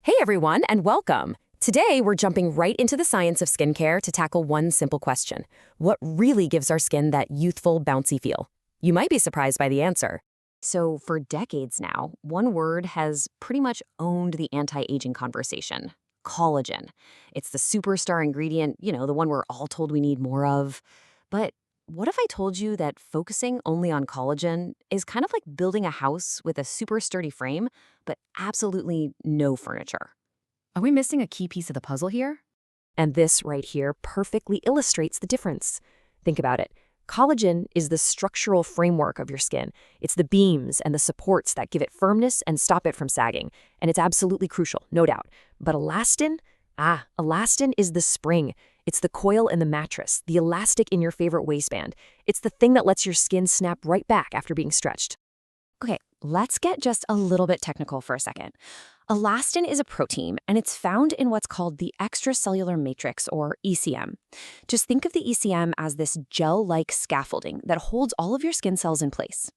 Hey everyone, and welcome! Today, we're jumping right into the science of skincare to tackle one simple question. What really gives our skin that youthful, bouncy feel? You might be surprised by the answer. So, for decades now, one word has pretty much owned the anti-aging conversation: collagen. It's the superstar ingredient, the one we're all told we need more of. But what if I told you that focusing only on collagen is kind of like building a house with a super sturdy frame, but absolutely no furniture? Are we missing a key piece of the puzzle here? And this right here perfectly illustrates the difference. Think about it. Collagen is the structural framework of your skin. It's the beams and the supports that give it firmness and stop it from sagging. And it's absolutely crucial, no doubt. But elastin? Elastin is the spring. It's the coil in the mattress, the elastic in your favorite waistband. It's the thing that lets your skin snap right back after being stretched. Okay, let's get just a little bit technical for a second. Elastin is a protein, and it's found in what's called the extracellular matrix, or ECM. Just think of the ECM as this gel-like scaffolding that holds all of your skin cells in place.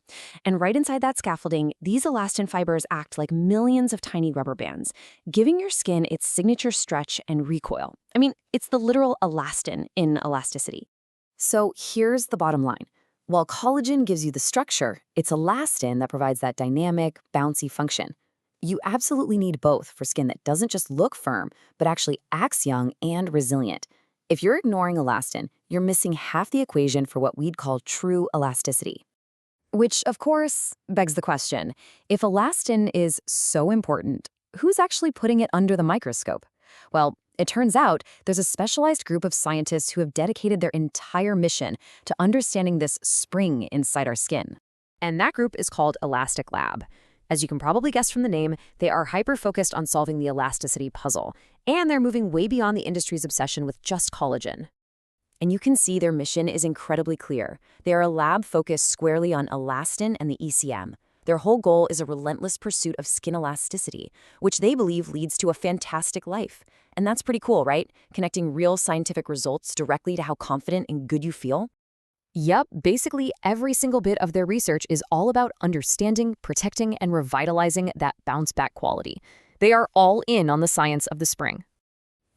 And right inside that scaffolding, these elastin fibers act like millions of tiny rubber bands, giving your skin its signature stretch and recoil. I mean, it's the literal elastin in elasticity. So here's the bottom line. While collagen gives you the structure, it's elastin that provides that dynamic, bouncy function. You absolutely need both for skin that doesn't just look firm, but actually acts young and resilient. If you're ignoring elastin, you're missing half the equation for what we'd call true elasticity. Which, of course, begs the question, if elastin is so important, who's actually putting it under the microscope? Well, it turns out there's a specialized group of scientists who have dedicated their entire mission to understanding this spring inside our skin. And that group is called Elastic Lab. As you can probably guess from the name, they are hyper-focused on solving the elasticity puzzle, and they're moving way beyond the industry's obsession with just collagen. And you can see their mission is incredibly clear. They are a lab focused squarely on elastin and the ECM. Their whole goal is a relentless pursuit of skin elasticity, which they believe leads to a fantastic life. And that's pretty cool, right? Connecting real scientific results directly to how confident and good you feel. Yep, basically every single bit of their research is all about understanding, protecting, and revitalizing that bounce-back quality. They are all in on the science of the spring.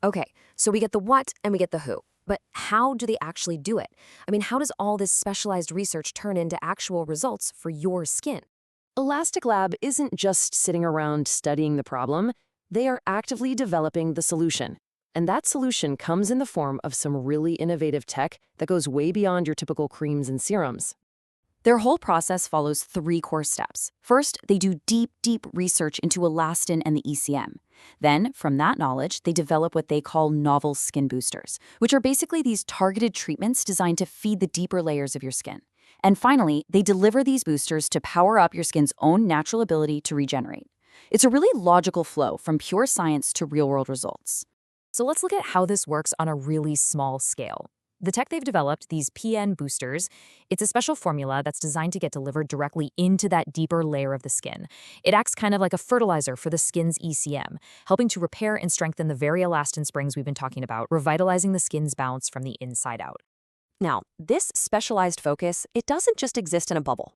Okay, so we get the what and we get the who. But how do they actually do it? I mean, how does all this specialized research turn into actual results for your skin? Elastic Lab isn't just sitting around studying the problem. They are actively developing the solution. And that solution comes in the form of some really innovative tech that goes way beyond your typical creams and serums. Their whole process follows 3 core steps. First, they do deep research into elastin and the ECM. Then, from that knowledge, they develop what they call novel skin boosters, which are basically these targeted treatments designed to feed the deeper layers of your skin. And finally, they deliver these boosters to power up your skin's own natural ability to regenerate. It's a really logical flow from pure science to real-world results. So let's look at how this works on a really small scale. The tech they've developed, these PN boosters, it's a special formula that's designed to get delivered directly into that deeper layer of the skin. It acts kind of like a fertilizer for the skin's ECM, helping to repair and strengthen the very elastin springs we've been talking about, revitalizing the skin's bounce from the inside out. Now, this specialized focus, it doesn't just exist in a bubble.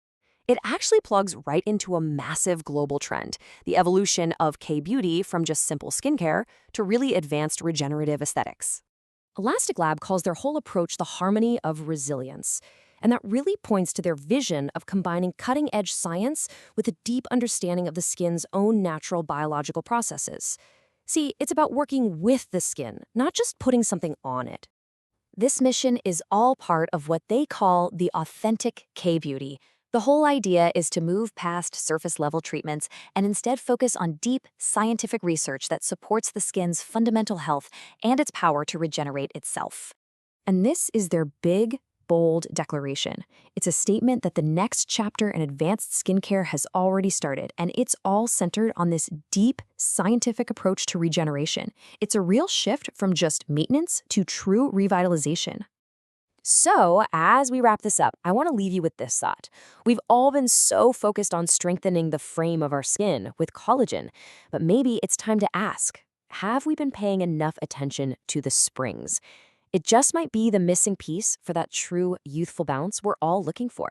It actually plugs right into a massive global trend, the evolution of K-beauty from just simple skincare to really advanced regenerative aesthetics. Elastic Lab calls their whole approach the harmony of resilience, and that really points to their vision of combining cutting-edge science with a deep understanding of the skin's own natural biological processes. See, it's about working with the skin, not just putting something on it. This mission is all part of what they call the authentic K-beauty. The whole idea is to move past surface-level treatments and instead focus on deep, scientific research that supports the skin's fundamental health and its power to regenerate itself. And this is their big, bold declaration. It's a statement that the next chapter in advanced skincare has already started, and it's all centered on this deep, scientific approach to regeneration. It's a real shift from just maintenance to true revitalization. So, as we wrap this up, I want to leave you with this thought. We've all been so focused on strengthening the frame of our skin with collagen, but maybe it's time to ask, have we been paying enough attention to the springs? It just might be the missing piece for that true youthful bounce we're all looking for.